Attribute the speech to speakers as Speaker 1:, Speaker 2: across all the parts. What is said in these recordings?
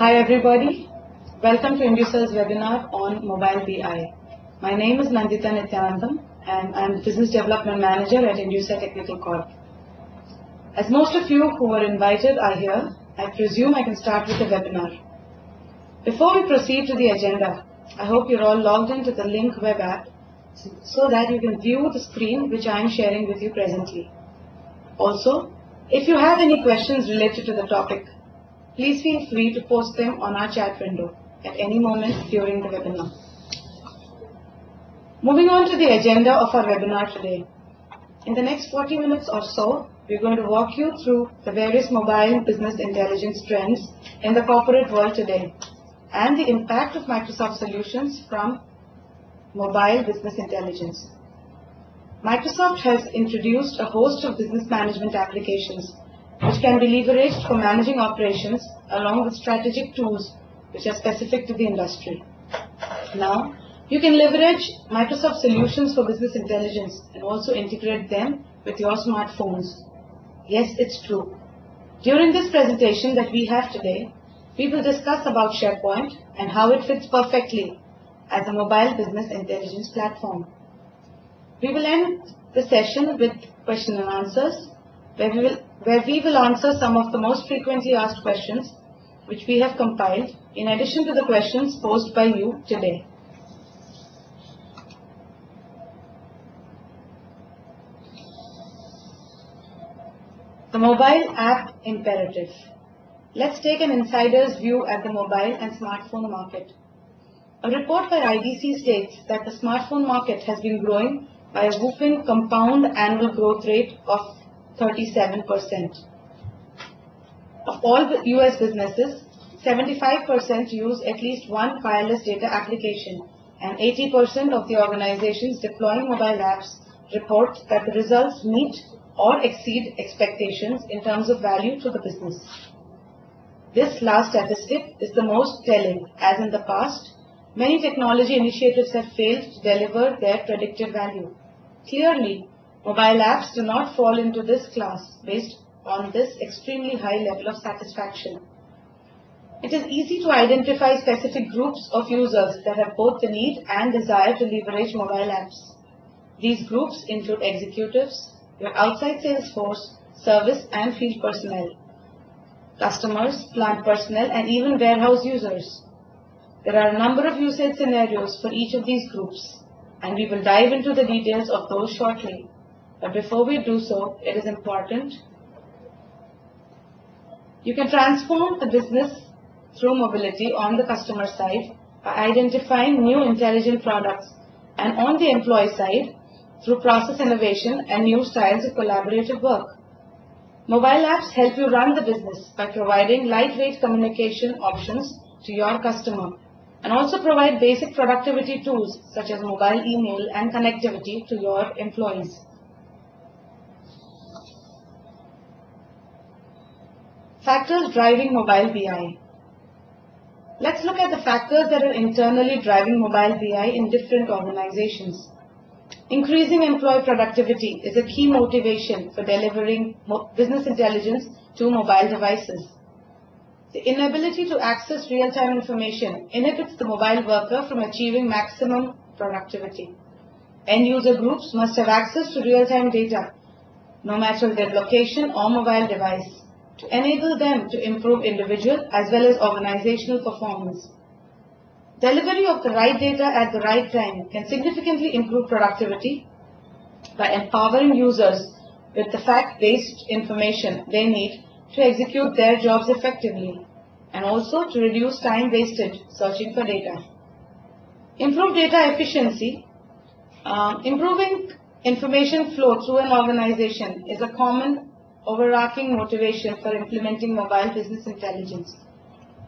Speaker 1: Hi everybody, welcome to Indusa's webinar on Mobile BI. My name is Nandita Nityanandam and I am the Business Development Manager at Indusa Technical Corp. As most of you who were invited are here, I presume I can start with the webinar. Before we proceed to the agenda, I hope you're all logged into the link web app so that you can view the screen which I am sharing with you presently. Also, if you have any questions related to the topic, please feel free to post them on our chat window at any moment during the webinar. Moving on to the agenda of our webinar today. In the next 40 minutes or so, we're going to walk you through the various mobile business intelligence trends in the corporate world today and the impact of Microsoft solutions from mobile business intelligence. Microsoft has introduced a host of business management applications which can be leveraged for managing operations along with strategic tools which are specific to the industry. Now, you can leverage Microsoft solutions for business intelligence and also integrate them with your smartphones. Yes, it's true. During this presentation that we have today, we will discuss about SharePoint and how it fits perfectly as a mobile business intelligence platform. We will end the session with question and answers, where we will answer some of the most frequently asked questions which we have compiled in addition to the questions posed by you today. The mobile app imperative. Let's take an insider's view at the mobile and smartphone market. A report by IDC states that the smartphone market has been growing by a whopping compound annual growth rate of 37%. Of all the US businesses, 75% use at least one wireless data application, and 80% of the organizations deploying mobile apps report that the results meet or exceed expectations in terms of value to the business. This last statistic is the most telling, as in the past, many technology initiatives have failed to deliver their predicted value. Clearly, mobile apps do not fall into this class based on this extremely high level of satisfaction. It is easy to identify specific groups of users that have both the need and desire to leverage mobile apps. These groups include executives, your outside sales force, service and field personnel, customers, plant personnel, and even warehouse users. There are a number of usage scenarios for each of these groups, and we will dive into the details of those shortly. But before we do so, it is important. You can transform the business through mobility on the customer side by identifying new intelligent products, and on the employee side through process innovation and new styles of collaborative work. Mobile apps help you run the business by providing lightweight communication options to your customer and also provide basic productivity tools such as mobile email and connectivity to your employees. Factors driving mobile BI. Let's look at the factors that are internally driving mobile BI in different organizations. Increasing employee productivity is a key motivation for delivering business intelligence to mobile devices. The inability to access real-time information inhibits the mobile worker from achieving maximum productivity. End-user groups must have access to real-time data, no matter their location or mobile device, to enable them to improve individual as well as organizational performance. Delivery of the right data at the right time can significantly improve productivity by empowering users with the fact-based information they need to execute their jobs effectively, and also to reduce time wasted searching for data. Improve data efficiency. Improving information flow through an organization is a common overarching motivation for implementing mobile business intelligence.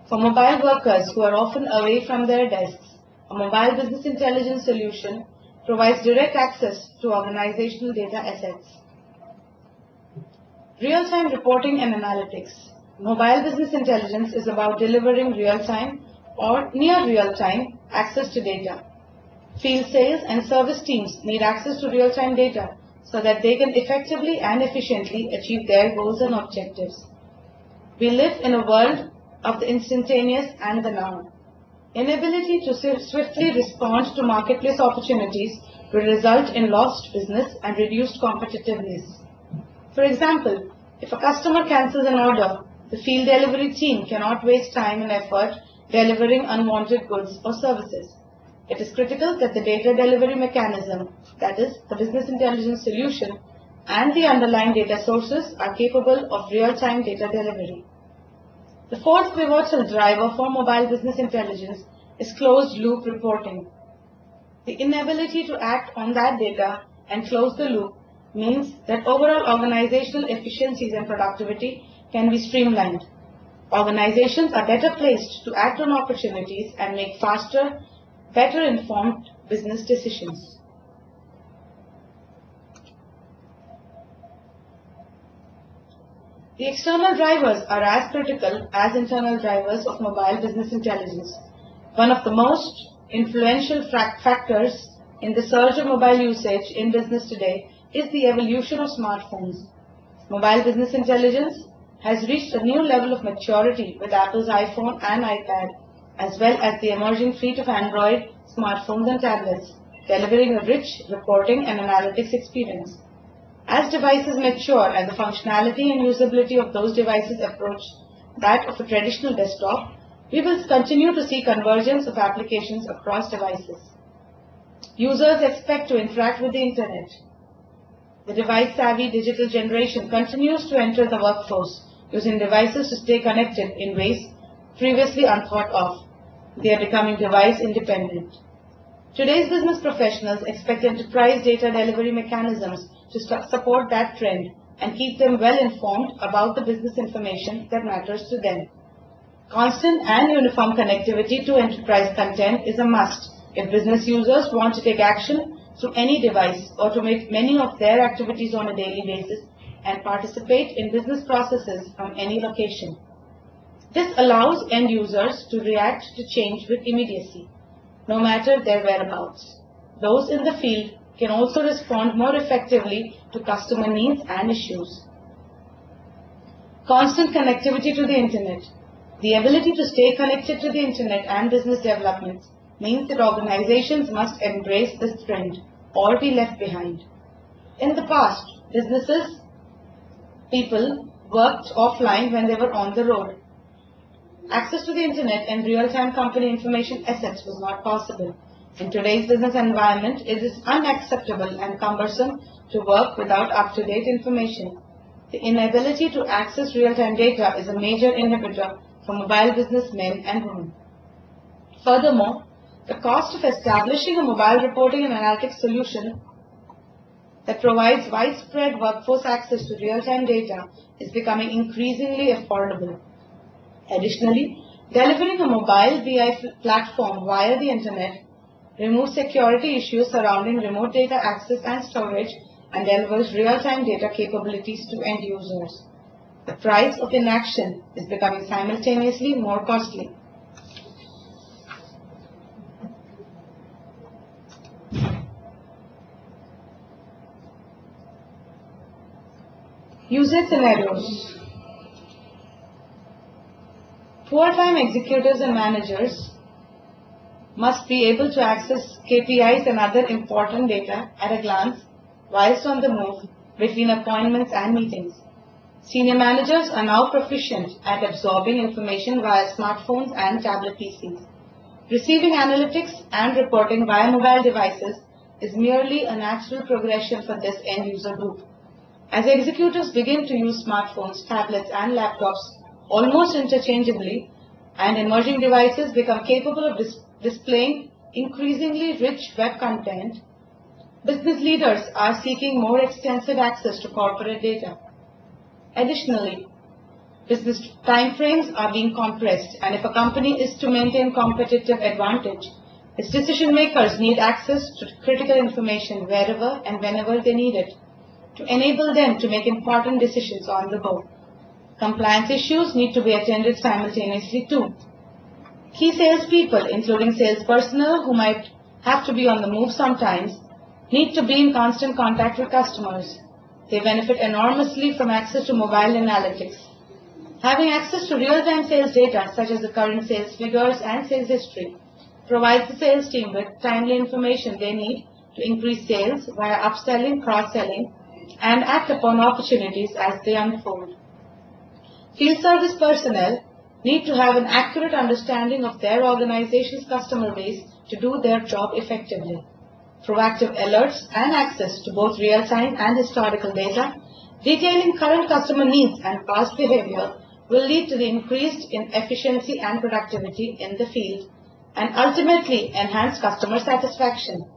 Speaker 1: For mobile workers who are often away from their desks, a mobile business intelligence solution provides direct access to organizational data assets. Real-time reporting and analytics. Mobile business intelligence is about delivering real-time or near real-time access to data. Field sales and service teams need access to real-time data so that they can effectively and efficiently achieve their goals and objectives. We live in a world of the instantaneous and the now. Inability to swiftly respond to marketplace opportunities will result in lost business and reduced competitiveness. For example, if a customer cancels an order, the field delivery team cannot waste time and effort delivering unwanted goods or services. It is critical that the data delivery mechanism, that is, the business intelligence solution, and the underlying data sources are capable of real-time data delivery. The fourth pivotal driver for mobile business intelligence is closed-loop reporting. The inability to act on that data and close the loop means that overall organizational efficiencies and productivity can be streamlined. Organizations are better placed to act on opportunities and make faster, better informed business decisions. The external drivers are as critical as internal drivers of mobile business intelligence. One of the most influential factors in the surge of mobile usage in business today is the evolution of smartphones. Mobile business intelligence has reached a new level of maturity with Apple's iPhone and iPad, as well as the emerging fleet of Android smartphones and tablets, delivering a rich reporting and analytics experience. As devices mature and the functionality and usability of those devices approach that of a traditional desktop, we will continue to see convergence of applications across devices. Users expect to interact with the Internet. The device-savvy digital generation continues to enter the workforce, using devices to stay connected in ways previously unthought of. They are becoming device independent. Today's business professionals expect enterprise data delivery mechanisms to support that trend and keep them well informed about the business information that matters to them. Constant and uniform connectivity to enterprise content is a must if business users want to take action through any device or to make many of their activities on a daily basis and participate in business processes from any location. This allows end users to react to change with immediacy, no matter their whereabouts. Those in the field can also respond more effectively to customer needs and issues. Constant connectivity to the Internet. The ability to stay connected to the Internet and business developments means that organizations must embrace this trend or be left behind. In the past, people worked offline when they were on the road. Access to the Internet and real-time company information assets was not possible. In today's business environment, it is unacceptable and cumbersome to work without up-to-date information. The inability to access real-time data is a major inhibitor for mobile businessmen and women. Furthermore, the cost of establishing a mobile reporting and analytics solution that provides widespread workforce access to real-time data is becoming increasingly affordable. Additionally, delivering a mobile BI platform via the Internet removes security issues surrounding remote data access and storage and delivers real-time data capabilities to end users. The price of inaction is becoming simultaneously more costly. Usage scenarios. Poor time executives and managers must be able to access KPIs and other important data at a glance whilst on the move between appointments and meetings. Senior managers are now proficient at absorbing information via smartphones and tablet PCs. Receiving analytics and reporting via mobile devices is merely a natural progression for this end user group. As executives begin to use smartphones, tablets, and laptops almost interchangeably, and emerging devices become capable of displaying increasingly rich web content, business leaders are seeking more extensive access to corporate data. Additionally, business timeframes are being compressed, and if a company is to maintain competitive advantage, its decision makers need access to critical information wherever and whenever they need it to enable them to make important decisions on the go. Compliance issues need to be attended simultaneously too. Key salespeople, including sales personnel who might have to be on the move sometimes, need to be in constant contact with customers. They benefit enormously from access to mobile analytics. Having access to real-time sales data such as the current sales figures and sales history provides the sales team with timely information they need to increase sales via upselling, cross-selling, and act upon opportunities as they unfold. Field service personnel need to have an accurate understanding of their organization's customer base to do their job effectively. Proactive alerts and access to both real-time and historical data detailing current customer needs and past behavior will lead to the increase in efficiency and productivity in the field and ultimately enhance customer satisfaction.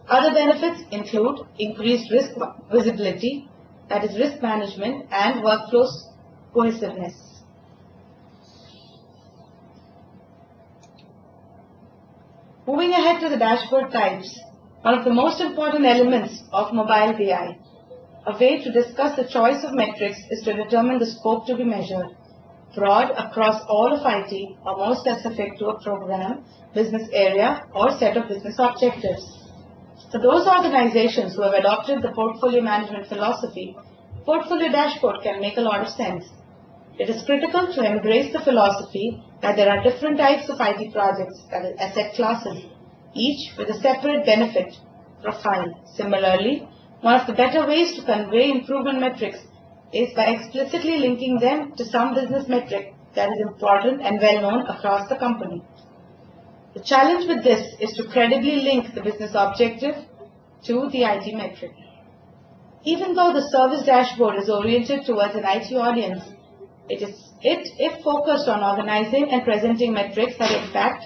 Speaker 1: Other benefits include increased risk visibility, that is risk management, and workflow cohesiveness. Moving ahead to the dashboard types, one of the most important elements of mobile BI. A way to discuss the choice of metrics is to determine the scope to be measured. Broad across all of IT or more specific to a program, business area, or set of business objectives. For those organizations who have adopted the portfolio management philosophy, portfolio dashboard can make a lot of sense. It is critical to embrace the philosophy that there are different types of IT projects, that is asset classes, each with a separate benefit profile. Similarly, one of the better ways to convey improvement metrics is by explicitly linking them to some business metric that is important and well known across the company. The challenge with this is to credibly link the business objective to the IT metric. Even though the service dashboard is oriented towards an IT audience, if focused on organizing and presenting metrics that impact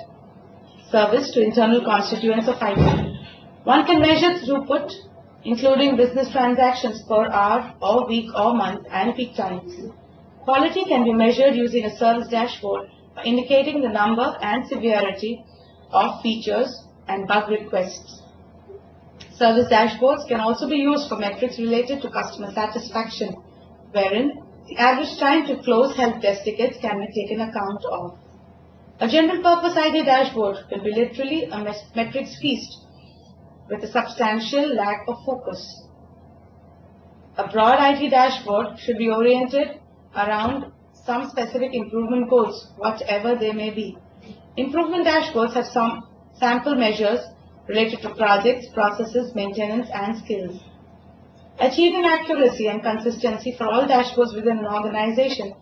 Speaker 1: service to internal constituents of IT. One can measure throughput, including business transactions per hour or week or month and peak times. Quality can be measured using a service dashboard by indicating the number and severity of features and bug requests. Service dashboards can also be used for metrics related to customer satisfaction, wherein the average time to close help desk tickets can be taken account of. A general purpose IT dashboard will be literally a metrics feast with a substantial lack of focus. A broad IT dashboard should be oriented around some specific improvement goals, whatever they may be. Improvement dashboards have some sample measures related to projects, processes, maintenance, and skills. Achieving accuracy and consistency for all dashboards within an organization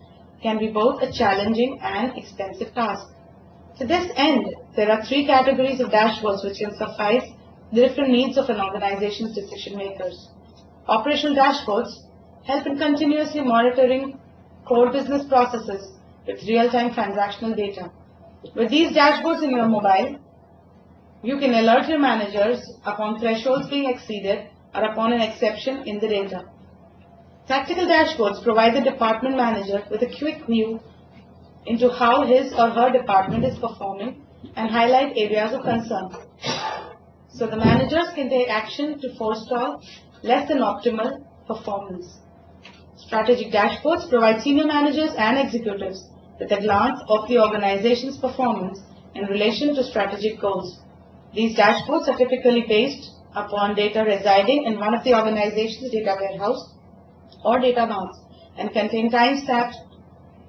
Speaker 1: can be both a challenging and expensive task. To this end, there are three categories of dashboards which can suffice the different needs of an organization's decision makers. Operational dashboards help in continuously monitoring core business processes with real-time transactional data. With these dashboards in your mobile, you can alert your managers upon thresholds being exceeded or upon an exception in the data. Tactical dashboards provide the department manager with a quick view into how his or her department is performing and highlight areas of concern. So the managers can take action to forestall less than optimal performance. Strategic dashboards provide senior managers and executives with a glance of the organization's performance in relation to strategic goals. These dashboards are typically based upon data residing in one of the organization's data warehouse or data banks and contain time-stamped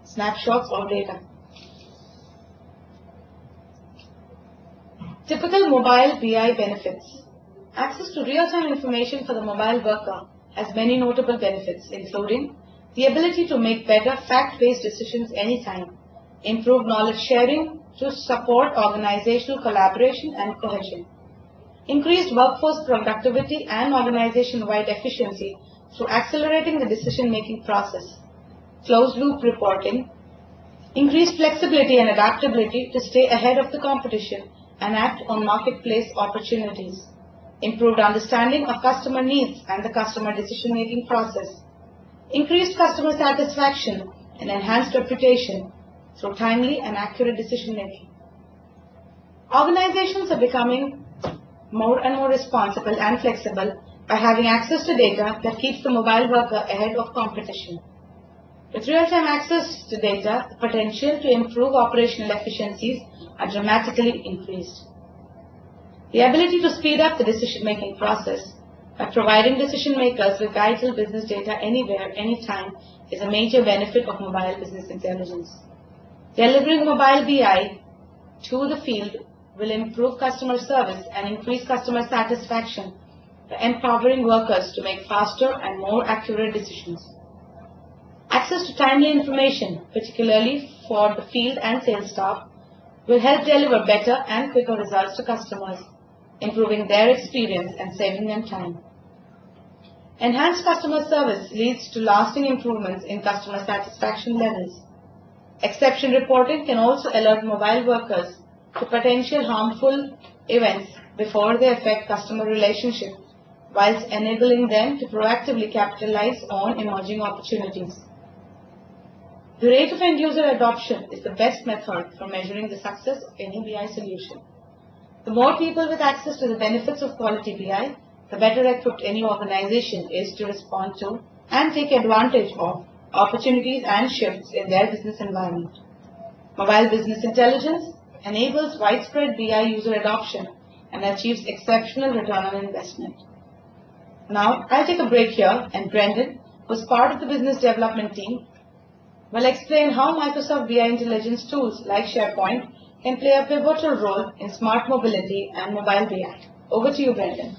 Speaker 1: snapshots of data. Typical mobile BI benefits. Access to real-time information for the mobile worker has many notable benefits, including the ability to make better fact-based decisions anytime, improved knowledge sharing to support organizational collaboration and cohesion, increased workforce productivity and organization-wide efficiency through accelerating the decision-making process, closed-loop reporting, increased flexibility and adaptability to stay ahead of the competition and act on marketplace opportunities, improved understanding of customer needs and the customer decision-making process, increased customer satisfaction and enhanced reputation through timely and accurate decision-making. Organizations are becoming more and more responsible and flexible by having access to data that keeps the mobile worker ahead of competition. With real-time access to data, the potential to improve operational efficiencies are dramatically increased. The ability to speed up the decision-making process, by providing decision makers with vital business data anywhere, anytime is a major benefit of mobile business intelligence. Delivering mobile BI to the field will improve customer service and increase customer satisfaction by empowering workers to make faster and more accurate decisions. Access to timely information, particularly for the field and sales staff, will help deliver better and quicker results to customers, improving their experience and saving them time. Enhanced customer service leads to lasting improvements in customer satisfaction levels. Exception reporting can also alert mobile workers to potential harmful events before they affect customer relationships, whilst enabling them to proactively capitalize on emerging opportunities. The rate of end-user adoption is the best method for measuring the success of any BI solution. The more people with access to the benefits of quality BI, the better equipped any organization is to respond to and take advantage of opportunities and shifts in their business environment. Mobile business intelligence enables widespread BI user adoption and achieves exceptional return on investment. Now, I'll take a break here, and Brendan, who's part of the business development team, will explain how Microsoft BI intelligence tools like SharePoint can play a pivotal role in smart mobility and mobile BI. Over to you, Brendan.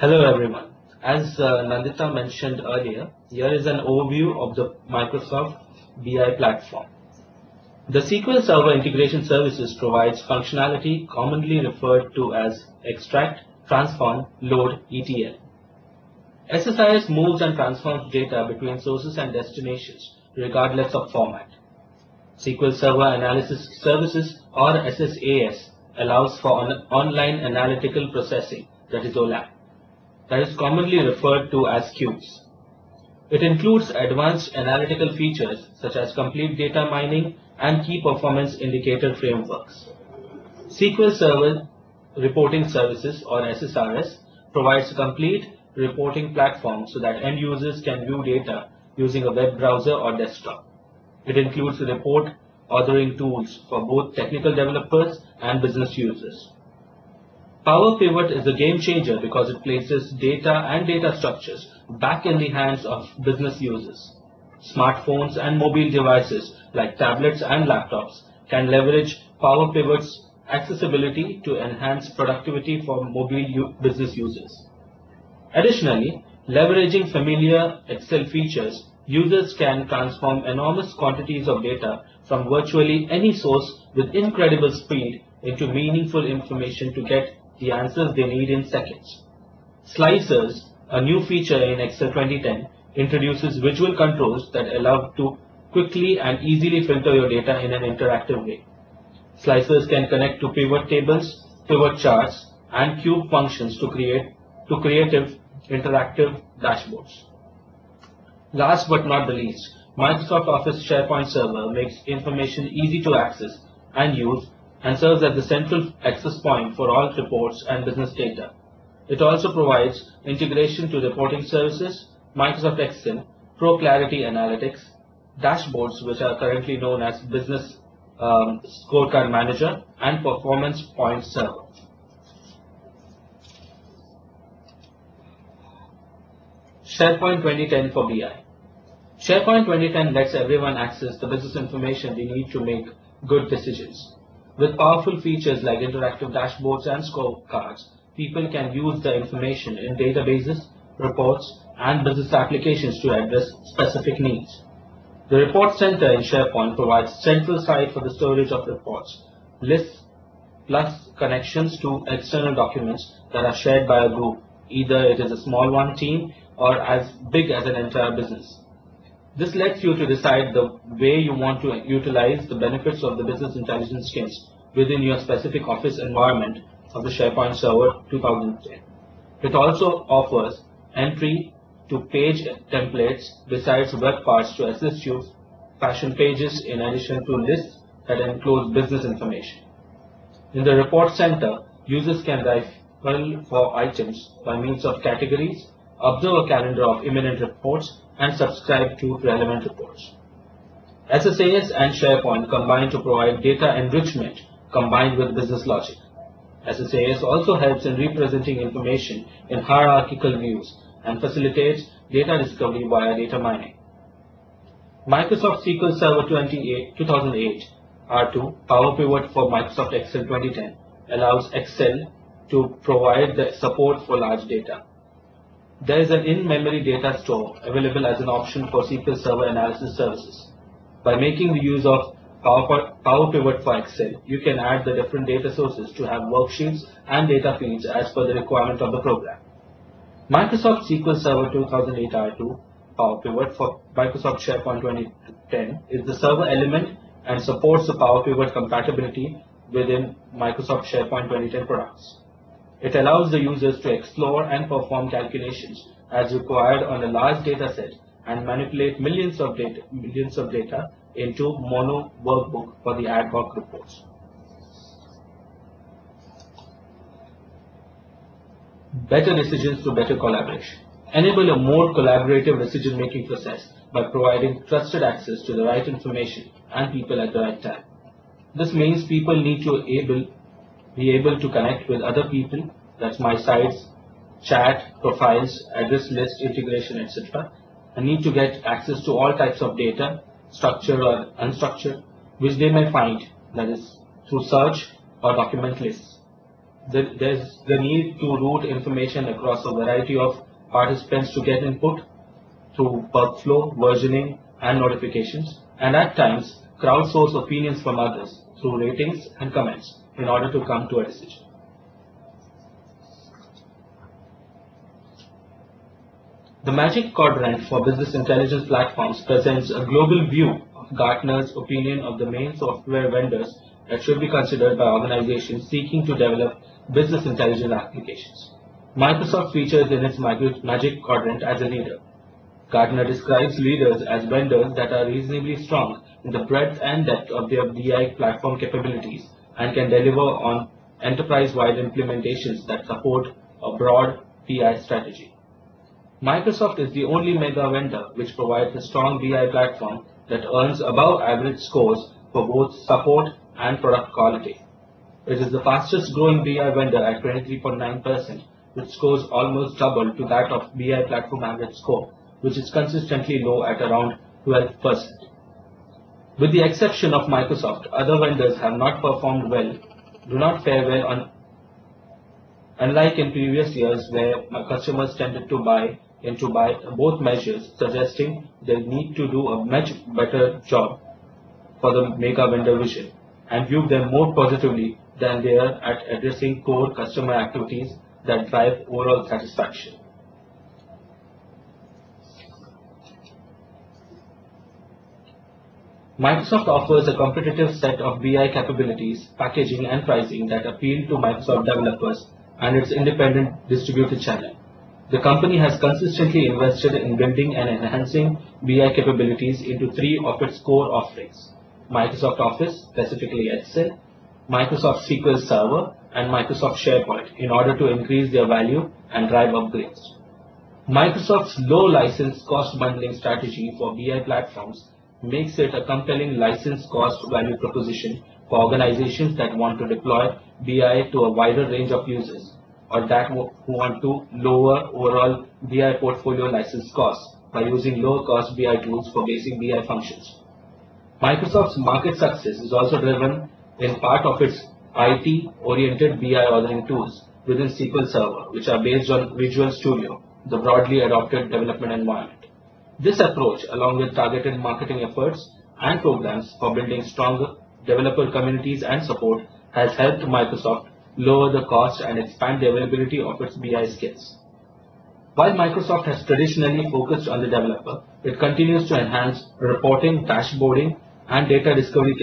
Speaker 2: Hello everyone. As Nandita mentioned earlier, here is an overview of the Microsoft BI platform. The SQL Server Integration Services provides functionality commonly referred to as extract, transform, load, ETL. SSIS moves and transforms data between sources and destinations regardless of format. SQL Server Analysis Services, or SSAS, allows for online analytical processing, that is OLAP, that is commonly referred to as cubes. It includes advanced analytical features such as complete data mining and key performance indicator frameworks. SQL Server Reporting Services, or SSRS, provides a complete reporting platform so that end users can view data using a web browser or desktop. It includes report authoring tools for both technical developers and business users. Power Pivot is a game changer because it places data and data structures back in the hands of business users. Smartphones and mobile devices like tablets and laptops can leverage Power Pivot's accessibility to enhance productivity for mobile business users. Additionally, leveraging familiar Excel features, users can transform enormous quantities of data from virtually any source with incredible speed into meaningful information to get the answers they need in seconds. Slicers, a new feature in Excel 2010, introduces visual controls that allow to quickly and easily filter your data in an interactive way. Slicers can connect to pivot tables, pivot charts, and cube functions to creative interactive dashboards. Last but not the least, Microsoft Office SharePoint Server makes information easy to access and use and serves as the central access point for all reports and business data. It also provides integration to reporting services, Microsoft Excel, Pro Clarity Analytics, dashboards which are currently known as Business Scorecard Manager, and Performance Point Server. SharePoint 2010 for BI. SharePoint 2010 lets everyone access the business information they need to make good decisions. With powerful features like interactive dashboards and scorecards, people can use the information in databases, reports, and business applications to address specific needs. The Report Center in SharePoint provides central site for the storage of reports, lists, plus connections to external documents that are shared by a group, either it is a small one team or as big as an entire business. This lets you to decide the way you want to utilize the benefits of the business intelligence skills within your specific office environment of the SharePoint Server 2010. It also offers entry to page templates besides web parts to assist you fashion pages in addition to lists, that enclose business information. In the report center, users can rifle for items by means of categories, observe a calendar of imminent reports, and subscribe to relevant reports. SSAS and SharePoint combine to provide data enrichment combined with business logic. SSAS also helps in representing information in hierarchical views and facilitates data discovery via data mining. Microsoft SQL Server 2008 R2 Power Pivot for Microsoft Excel 2010 allows Excel to provide the support for large data. There is an in-memory data store available as an option for SQL Server analysis services. By making the use of Power Pivot for Excel, you can add the different data sources to have worksheets and data feeds as per the requirement of the program. Microsoft SQL Server 2008 R2 Power Pivot for Microsoft SharePoint 2010 is the server element and supports the Power Pivot compatibility within Microsoft SharePoint 2010 products. It allows the users to explore and perform calculations as required on a large data set and manipulate millions of data into mono workbook for the ad hoc reports. Better decisions through better collaboration. Enable a more collaborative decision-making process by providing trusted access to the right information and people at the right time. This means people need to be able to connect with other people, that's my sites, chat, profiles, address list, integration, etc. and need to get access to all types of data, structured or unstructured, which they may find, that is, through search or document lists. There's the need to route information across a variety of participants to get input through workflow, versioning, and notifications, and at times crowdsource opinions from others through ratings and comments in order to come to a decision. The Magic Quadrant for Business Intelligence Platforms presents a global view of Gartner's opinion of the main software vendors that should be considered by organizations seeking to develop business intelligence applications. Microsoft features in its Magic Quadrant as a leader. Gartner describes leaders as vendors that are reasonably strong in the breadth and depth of their BI platform capabilities and can deliver on enterprise-wide implementations that support a broad BI strategy. Microsoft is the only mega vendor which provides a strong BI platform that earns above average scores for both support and product quality. It is the fastest growing BI vendor at 23.9%, which scores almost double to that of BI platform average score, which is consistently low at around 12%. With the exception of Microsoft, other vendors have not performed well, do not fare well unlike in previous years where customers tended to buy both measures, suggesting they need to do a much better job for the mega vendor vision and view them more positively than they are at addressing core customer activities that drive overall satisfaction. Microsoft offers a competitive set of BI capabilities, packaging and pricing that appeal to Microsoft developers and its independent distributed channel. The company has consistently invested in building and enhancing BI capabilities into three of its core offerings: Microsoft Office, specifically Excel, Microsoft SQL Server, and Microsoft SharePoint in order to increase their value and drive upgrades. Microsoft's low license cost bundling strategy for BI platforms makes it a compelling license cost value proposition for organizations that want to deploy BI to a wider range of users, or that who want to lower overall BI portfolio license costs by using lower-cost BI tools for basic BI functions. Microsoft's market success is also driven in part of its IT-oriented BI authoring tools within SQL Server, which are based on Visual Studio, the broadly adopted development environment. This approach, along with targeted marketing efforts and programs for building stronger developer communities and support, has helped Microsoft lower the cost and expand the availability of its BI skills. While Microsoft has traditionally focused on the developer, it continues to enhance reporting, dashboarding, and data discovery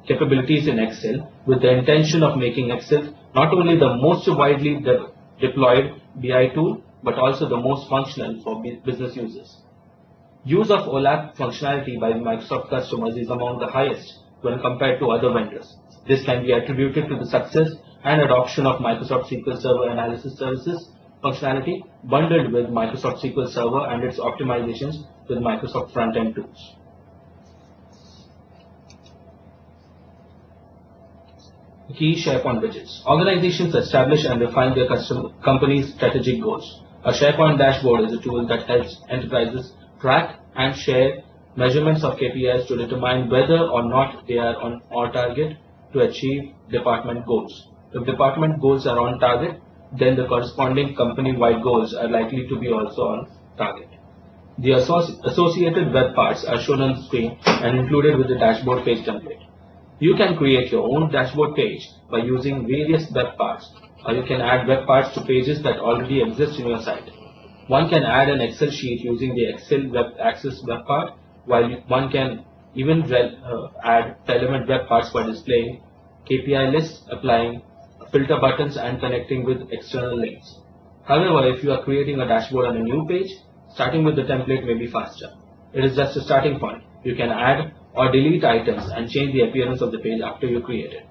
Speaker 2: capabilities in Excel with the intention of making Excel not only the most widely deployed BI tool, but also the most functional for business users. Use of OLAP functionality by Microsoft customers is among the highest when compared to other vendors. This can be attributed to the success and adoption of Microsoft SQL Server Analysis Services functionality bundled with Microsoft SQL Server and its optimizations with Microsoft front-end tools. Key SharePoint widgets. Organizations establish and refine their company's strategic goals. A SharePoint dashboard is a tool that helps enterprises track and share measurements of KPIs to determine whether or not they are on target to achieve department goals. If department goals are on target, then the corresponding company-wide goals are likely to be also on target. The associated web parts are shown on the screen and included with the dashboard page template. You can create your own dashboard page by using various web parts, or you can add web parts to pages that already exist in your site. One can add an Excel sheet using the Excel Web Access web part, while one can even add relevant web parts for displaying KPI lists, applying filter buttons, and connecting with external links. However, if you are creating a dashboard on a new page, starting with the template may be faster. It is just a starting point. You can add or delete items and change the appearance of the page after you create it.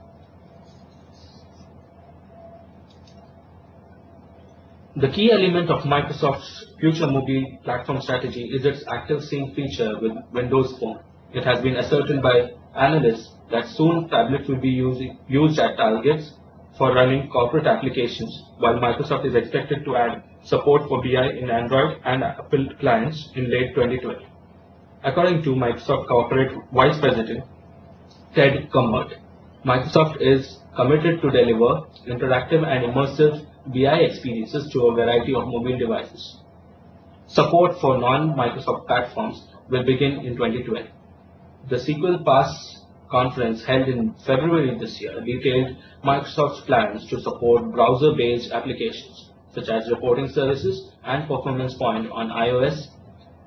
Speaker 2: The key element of Microsoft's future mobile platform strategy is its active sync feature with Windows Phone. It has been asserted by analysts that soon tablets will be used as targets for running corporate applications, while Microsoft is expected to add support for BI in Android and Apple clients in late 2020. According to Microsoft Corporate Vice President Ted Cumbert, Microsoft is committed to deliver interactive and immersive BI experiences to a variety of mobile devices. Support for non-Microsoft platforms will begin in 2012. The SQL Pass conference held in February this year detailed Microsoft's plans to support browser-based applications such as reporting services and Performance Point on iOS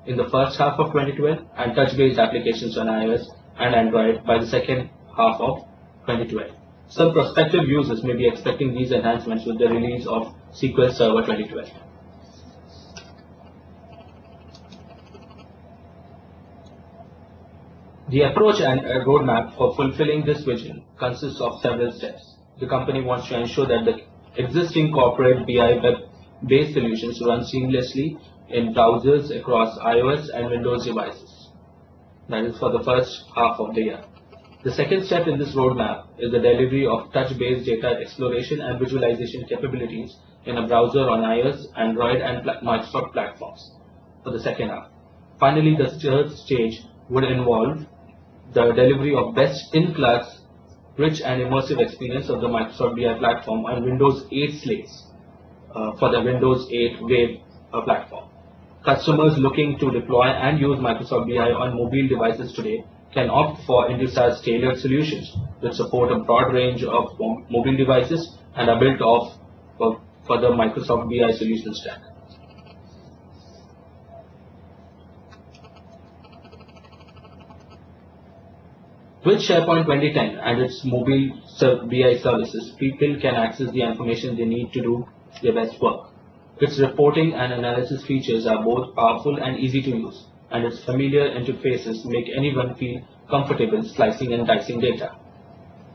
Speaker 2: in the first half of 2012 and touch-based applications on iOS and Android by the second half of 2012. Some prospective users may be expecting these enhancements with the release of SQL Server 2012. The approach and roadmap for fulfilling this vision consists of several steps. The company wants to ensure that the existing corporate BI web-based solutions run seamlessly in browsers across iOS and Windows devices. That is for the first half of the year. The second step in this roadmap is the delivery of touch-based data exploration and visualization capabilities in a browser on iOS, Android, and Microsoft platforms for the second half. Finally, the third stage would involve the delivery of best-in-class, rich and immersive experience of the Microsoft BI platform on Windows 8 slates for the Windows 8 Wave platform. Customers looking to deploy and use Microsoft BI on mobile devices today can opt for Indusa's tailored solutions, which support a broad range of mobile devices and are built off for the Microsoft BI solution stack. With SharePoint 2010 and its mobile BI services, people can access the information they need to do their best work. Its reporting and analysis features are both powerful and easy to use, and its familiar interfaces make anyone feel comfortable slicing and dicing data.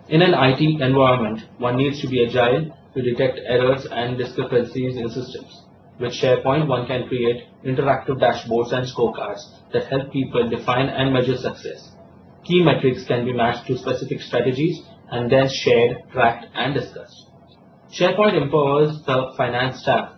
Speaker 2: In an IT environment, one needs to be agile to detect errors and discrepancies in systems. With SharePoint, one can create interactive dashboards and scorecards that help people define and measure success. Key metrics can be matched to specific strategies and then shared, tracked, and discussed. SharePoint empowers the finance staff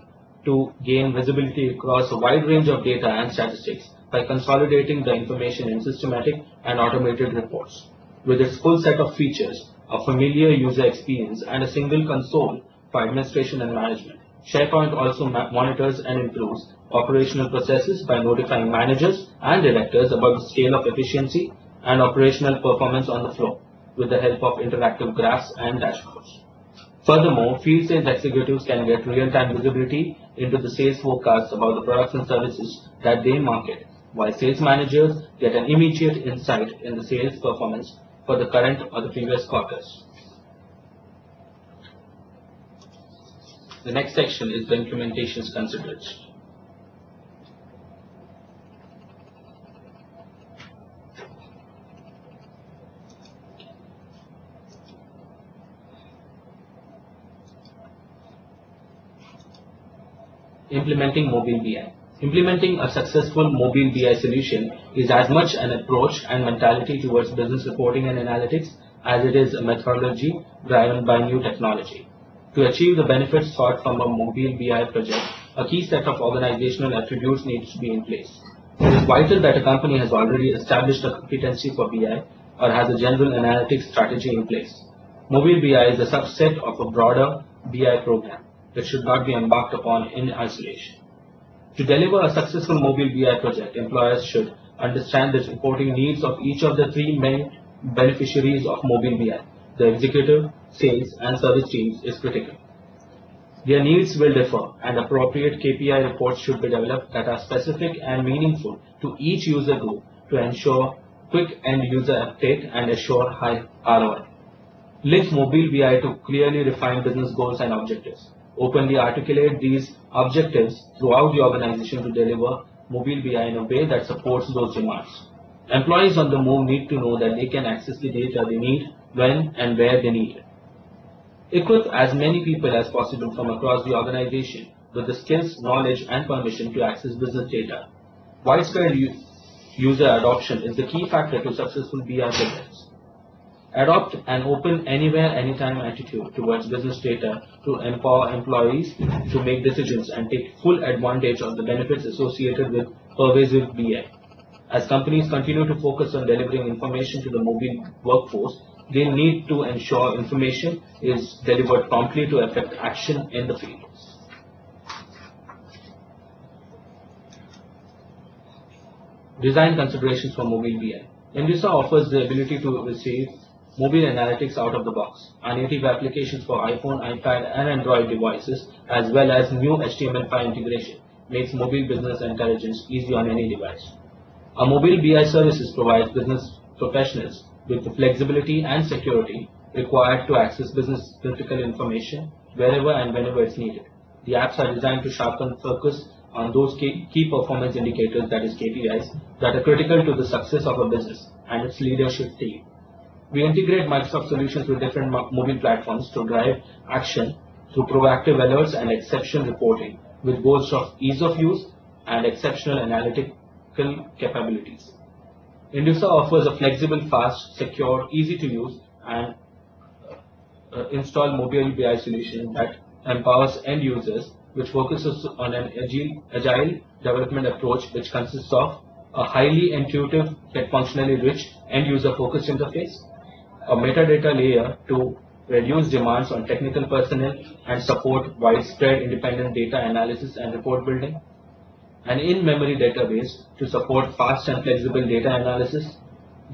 Speaker 2: to gain visibility across a wide range of data and statistics by consolidating the information in systematic and automated reports. With its full set of features, a familiar user experience, and a single console for administration and management, SharePoint also monitors and improves operational processes by notifying managers and directors about the scale of efficiency and operational performance on the floor with the help of interactive graphs and dashboards. Furthermore, field sales executives can get real-time visibility into the sales forecasts about the products and services that they market, while sales managers get an immediate insight in the sales performance for the current or the previous quarters. The next section is the implementations considered. Implementing mobile BI. Implementing a successful mobile BI solution is as much an approach and mentality towards business reporting and analytics as it is a methodology driven by new technology. To achieve the benefits sought from a mobile BI project, a key set of organizational attributes needs to be in place. It is vital that a company has already established a competency for BI or has a general analytics strategy in place. Mobile BI is a subset of a broader BI program that should not be embarked upon in isolation. To deliver a successful mobile BI project, employers should understand the reporting needs of each of the three main beneficiaries of mobile BI. The executive, sales, and service teams is critical. Their needs will differ, and appropriate KPI reports should be developed that are specific and meaningful to each user group to ensure quick end-user uptake and assure high ROI. Link mobile BI to clearly define business goals and objectives. Openly articulate these objectives throughout the organization to deliver mobile BI in a way that supports those demands. Employees on the move need to know that they can access the data they need when and where they need it. Equip as many people as possible from across the organization with the skills, knowledge, and permission to access business data. Widespread user adoption is the key factor to successful BI projects. Adopt an open anywhere, anytime attitude towards business data to empower employees to make decisions and take full advantage of the benefits associated with pervasive BI. As companies continue to focus on delivering information to the mobile workforce, they need to ensure information is delivered promptly to effect action in the field. Design considerations for mobile BI. Indusa offers the ability to receive mobile analytics out of the box, native applications for iPhone, iPad, and Android devices, as well as new HTML5 integration, makes mobile business intelligence easy on any device. A mobile BI services provides business professionals with the flexibility and security required to access business critical information wherever and whenever it's needed. The apps are designed to sharpen focus on those key performance indicators, that is KPIs, that are critical to the success of a business and its leadership team. We integrate Microsoft solutions with different mobile platforms to drive action through proactive alerts and exception reporting with goals of ease of use and exceptional analytical capabilities. Indusa offers a flexible, fast, secure, easy to use and install mobile BI solution that empowers end users, which focuses on an agile development approach which consists of a highly intuitive yet functionally rich end user focused interface, a metadata layer to reduce demands on technical personnel and support widespread independent data analysis and report building, an in-memory database to support fast and flexible data analysis,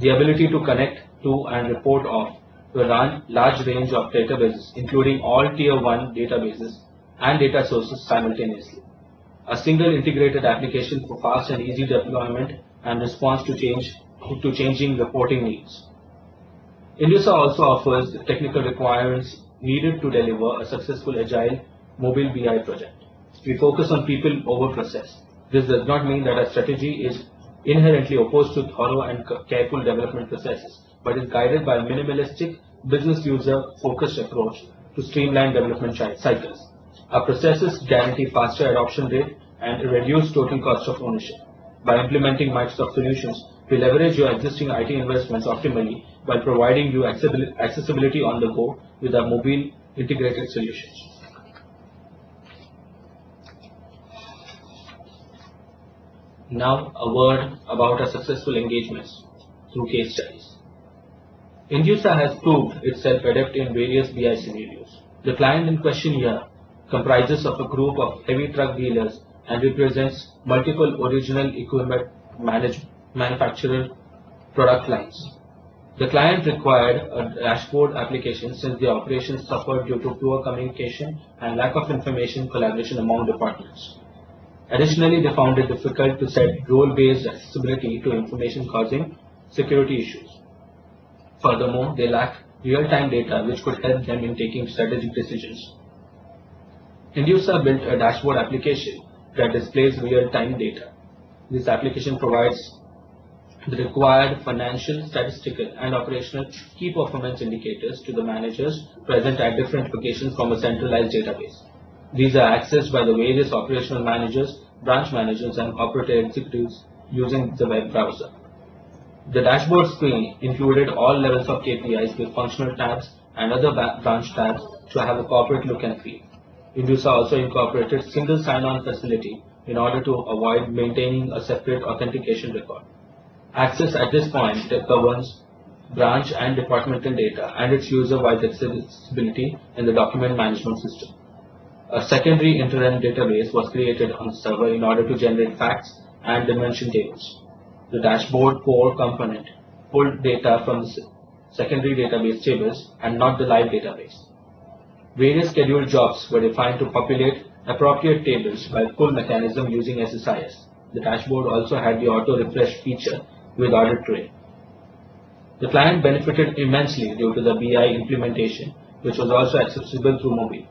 Speaker 2: the ability to connect to and report off to a large range of databases, including all Tier 1 databases and data sources simultaneously, a single integrated application for fast and easy deployment and response to changing reporting needs. Indusa also offers the technical requirements needed to deliver a successful agile mobile BI project. We focus on people over process. This does not mean that our strategy is inherently opposed to thorough and careful development processes, but is guided by a minimalistic, business user-focused approach to streamline development cycles. Our processes guarantee faster adoption rate and a reduced total cost of ownership. By implementing Microsoft solutions, we leverage your existing IT investments optimally while providing you accessibility on the go with our mobile integrated solutions. Now, a word about our successful engagements through case studies. Indusa has proved itself adept in various BI scenarios. The client in question here comprises of a group of heavy truck dealers and represents multiple original equipment manufacturer product lines. The client required a dashboard application since the operations suffered due to poor communication and lack of information collaboration among departments. Additionally, they found it difficult to set role-based accessibility to information causing security issues. Furthermore, they lack real-time data which could help them in taking strategic decisions. Indusa built a dashboard application that displays real-time data. This application provides the required financial, statistical, and operational key performance indicators to the managers present at different locations from a centralized database. These are accessed by the various operational managers, branch managers, and operator executives using the web browser. The dashboard screen included all levels of KPIs with functional tabs and other branch tabs to have a corporate look and feel. Indusa also incorporated single sign-on facility in order to avoid maintaining a separate authentication record. Access at this point governs branch and departmental data and its user-wide accessibility in the document management system. A secondary interim database was created on the server in order to generate facts and dimension tables. The dashboard core component pulled data from the secondary database tables and not the live database. Various scheduled jobs were defined to populate appropriate tables by pull mechanism using SSIS. The dashboard also had the auto refresh feature with audit trail. The client benefited immensely due to the BI implementation, which was also accessible through mobile.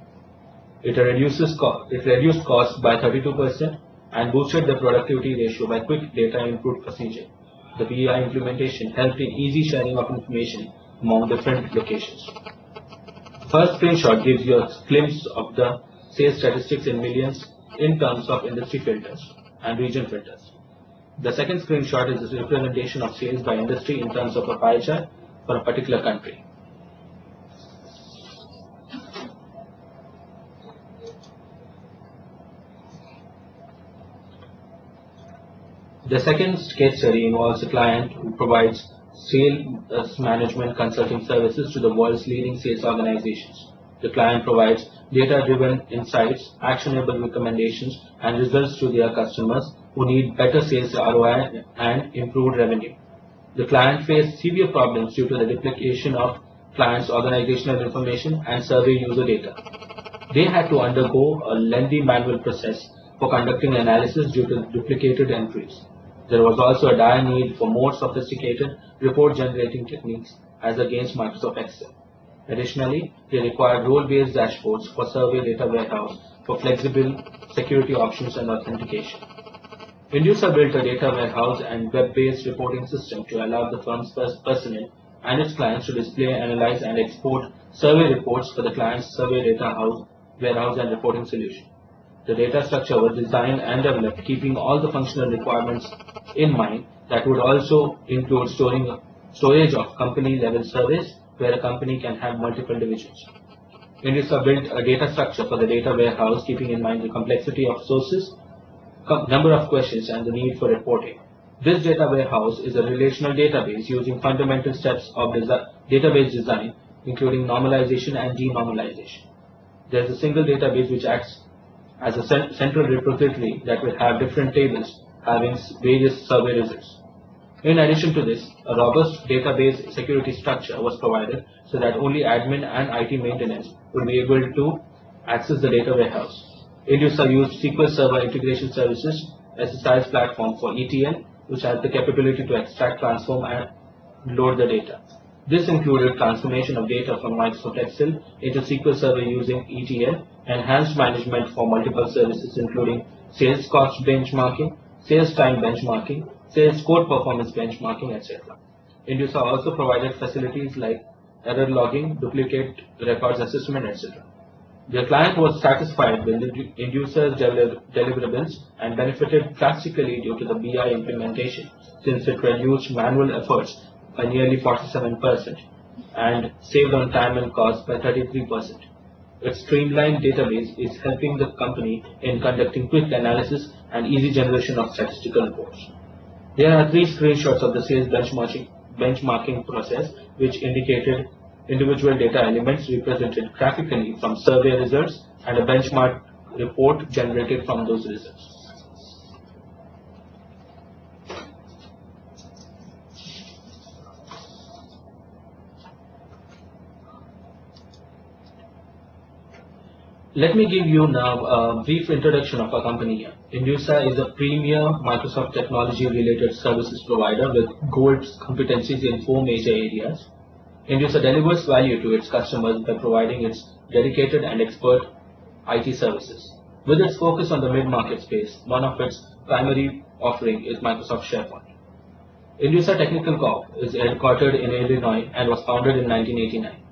Speaker 2: It reduced costs by 32% and boosted the productivity ratio by quick data input procedure. The BI implementation helped in easy sharing of information among different locations. First screenshot gives you a glimpse of the sales statistics in millions in terms of industry filters and region filters. The second screenshot is a representation of sales by industry in terms of a pie chart for a particular country. The second case study involves a client who provides sales management consulting services to the world's leading sales organizations. The client provides data-driven insights, actionable recommendations, and results to their customers who need better sales ROI and improved revenue. The client faced severe problems due to the duplication of clients' organizational information and survey user data. They had to undergo a lengthy manual process for conducting analysis due to duplicated entries. There was also a dire need for more sophisticated report-generating techniques as against Microsoft Excel. Additionally, they required role-based dashboards for survey data warehouse for flexible security options and authentication. Indusa built a data warehouse and web-based reporting system to allow the firm's personnel and its clients to display, analyze, and export survey reports for the client's survey data warehouse and reporting solution. The data structure was designed and developed keeping all the functional requirements in mind that would also include storage of company-level surveys where a company can have multiple divisions. Indusa built a data structure for the data warehouse keeping in mind the complexity of sources, number of questions, and the need for reporting. This data warehouse is a relational database using fundamental steps of database design, including normalization and denormalization. There is a single database which acts as a central repository that will have different tables having various survey results. In addition to this, a robust database security structure was provided so that only admin and IT maintenance would be able to access the data warehouse. Indusa used SQL Server Integration Services, SSIS platform for ETL, which has the capability to extract, transform, and load the data. This included transformation of data from Microsoft Excel into SQL Server using ETL, enhanced management for multiple services including sales cost benchmarking, sales time benchmarking, sales code performance benchmarking, etc. Indusa also provided facilities like error logging, duplicate records assessment, etc. The client was satisfied with Indusa's deliverables and benefited drastically due to the BI implementation since it reduced manual efforts by nearly 47% and saved on time and cost by 33%. Its streamlined database is helping the company in conducting quick analysis and easy generation of statistical reports. Here are 3 screenshots of the sales benchmarking process which indicated individual data elements represented graphically from survey results and a benchmark report generated from those results. Let me give you now a brief introduction of our company here. Indusa is a premier Microsoft technology-related services provider with gold competencies in 4 major areas. Indusa delivers value to its customers by providing its dedicated and expert IT services. With its focus on the mid-market space, one of its primary offering is Microsoft SharePoint. Indusa Technical Corp is headquartered in Illinois and was founded in 1989.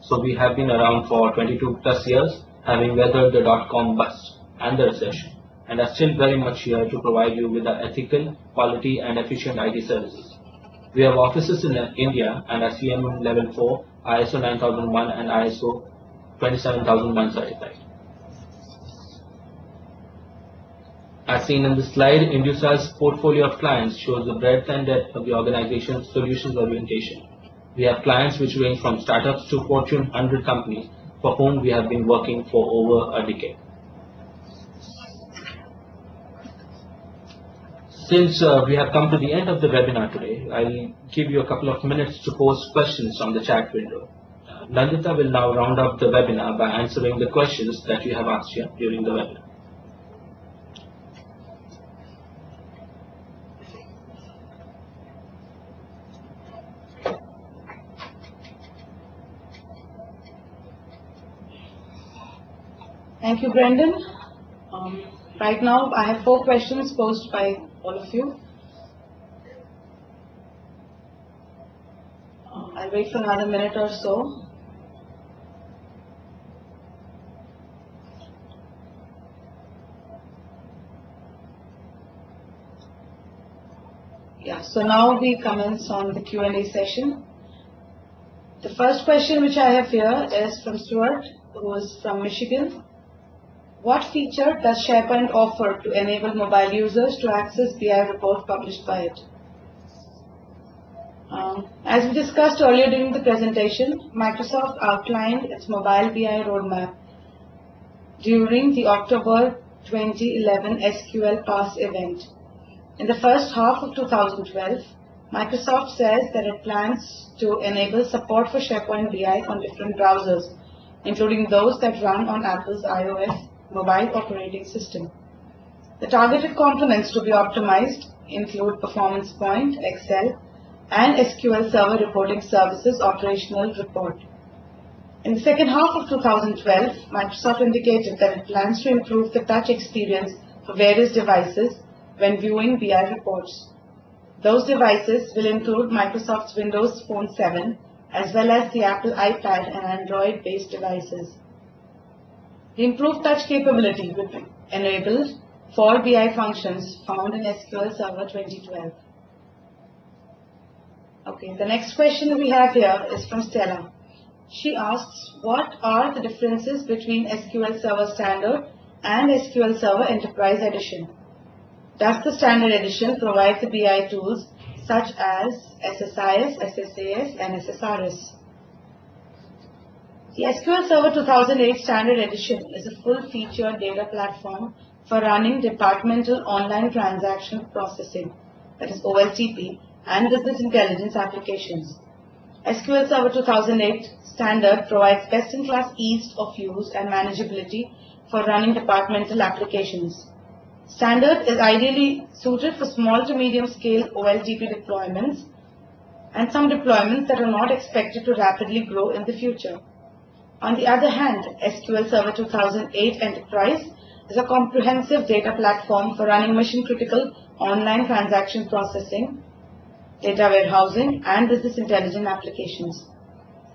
Speaker 2: So we have been around for 22 plus years having weathered the dot-com bust and the recession, and are still very much here to provide you with our ethical, quality, and efficient IT services. We have offices in India and are CM Level 4, ISO 9001 and ISO 27001 certified. As seen in the slide, Indusa's portfolio of clients shows the breadth and depth of the organization's solutions orientation. We have clients which range from startups to Fortune 100 companies for whom we have been working for over a decade. Since we have come to the end of the webinar today, I'll give you a couple of minutes to post questions on the chat window. Nandita will now round up the webinar by answering the questions that you have asked here during the webinar.
Speaker 1: Thank you, Brendan. Right now, I have 4 questions posed by all of you. I'll wait for another minute or so. Yeah, so now we commence on the Q&A session. The first question which I have here is from Stuart, who is from Michigan. What feature does SharePoint offer to enable mobile users to access BI report published by it? As we discussed earlier during the presentation, Microsoft outlined its mobile BI roadmap during the October 2011 SQL Pass event. In the first half of 2012, Microsoft says that it plans to enable support for SharePoint BI on different browsers, including those that run on Apple's iOS mobile operating system. The targeted components to be optimized include Performance Point, Excel, and SQL Server Reporting Services Operational Report. In the second half of 2012, Microsoft indicated that it plans to improve the touch experience for various devices when viewing BI reports. Those devices will include Microsoft's Windows Phone 7 as well as the Apple iPad and Android-based devices. The improved touch capability will be enabled for BI functions found in SQL Server 2012. Okay, the next question we have here is from Stella. She asks, what are the differences between SQL Server Standard and SQL Server Enterprise Edition? Does the Standard Edition provide the BI tools such as SSIS, SSAS, and SSRS? The SQL Server 2008 Standard Edition is a full-featured data platform for running departmental online transaction processing, that is OLTP, and business intelligence applications. SQL Server 2008 Standard provides best-in-class ease of use and manageability for running departmental applications. Standard is ideally suited for small to medium-scale OLTP deployments and some deployments that are not expected to rapidly grow in the future. On the other hand, SQL Server 2008 Enterprise is a comprehensive data platform for running mission-critical online transaction processing, data warehousing, and business intelligence applications.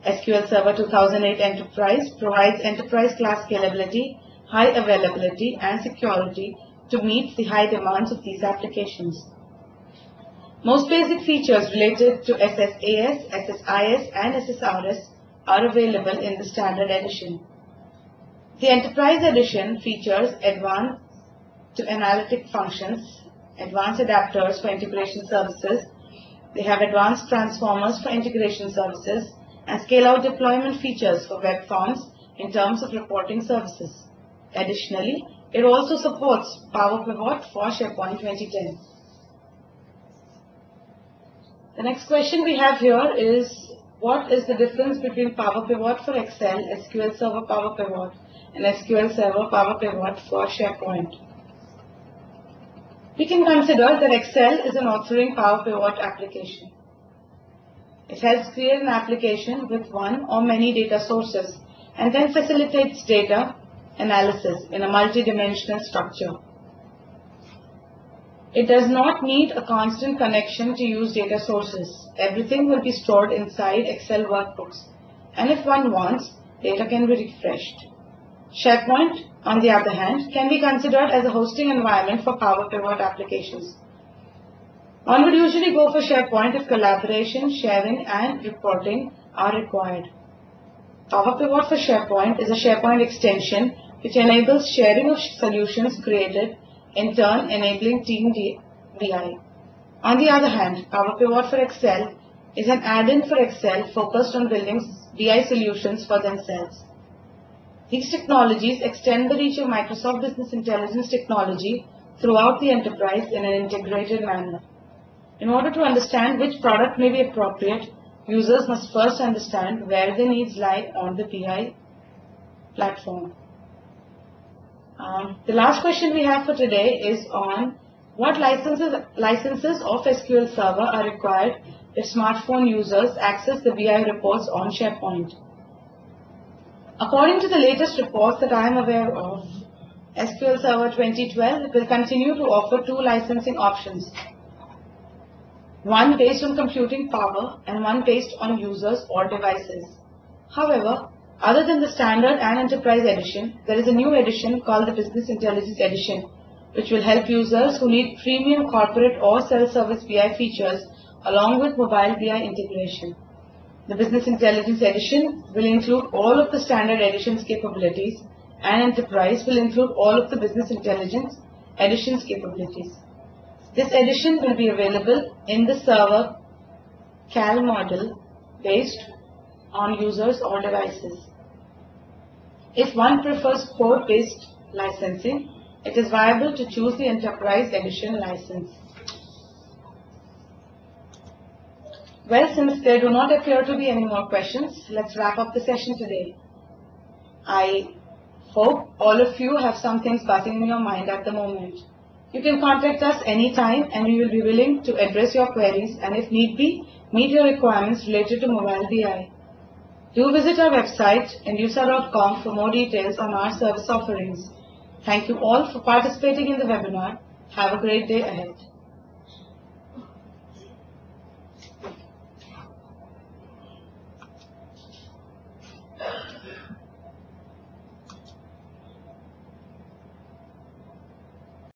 Speaker 1: SQL Server 2008 Enterprise provides enterprise-class scalability, high availability, and security to meet the high demands of these applications. Most basic features related to SSAS, SSIS, and SSRS are available in the Standard Edition. The Enterprise Edition features advanced analytic functions, advanced adapters for integration services. They have advanced transformers for integration services and scale-out deployment features for web forms in terms of reporting services. Additionally, it also supports Power Pivot for SharePoint 2010. The next question we have here is, what is the difference between Power Pivot for Excel, SQL Server Power Pivot, and SQL Server Power Pivot for SharePoint? We can consider that Excel is an authoring Power Pivot application. It helps create an application with one or many data sources and then facilitates data analysis in a multi-dimensional structure. It does not need a constant connection to use data sources. Everything will be stored inside Excel workbooks, and if one wants, data can be refreshed. SharePoint, on the other hand, can be considered as a hosting environment for Power Pivot applications. One would usually go for SharePoint if collaboration, sharing, and reporting are required. Power Pivot for SharePoint is a SharePoint extension which enables sharing of solutions created, in turn enabling Team BI. On the other hand, Power Pivot for Excel is an add-in for Excel focused on building BI solutions for themselves. These technologies extend the reach of Microsoft Business Intelligence technology throughout the enterprise in an integrated manner. In order to understand which product may be appropriate, users must first understand where their needs lie on the BI platform. The last question we have for today is on what licenses of SQL Server are required if smartphone users access the BI reports on SharePoint. According to the latest reports that I am aware of, SQL Server 2012 will continue to offer two licensing options. One based on computing power and one based on users or devices. However, other than the Standard and Enterprise Edition, there is a new edition called the Business Intelligence Edition, which will help users who need premium corporate or self-service BI features along with mobile BI integration. The Business Intelligence Edition will include all of the Standard Edition's capabilities, and Enterprise will include all of the Business Intelligence Edition's capabilities. This edition will be available in the server CAL model based on users or devices. If one prefers code-based licensing, it is viable to choose the Enterprise Edition license. Well, since there do not appear to be any more questions, let's wrap up the session today. I hope all of you have some things buzzing in your mind at the moment. You can contact us anytime and we will be willing to address your queries and if need be, meet your requirements related to mobile BI. Do visit our website indusa.com for more details on our service offerings. Thank you all for participating in the webinar. Have a great day ahead.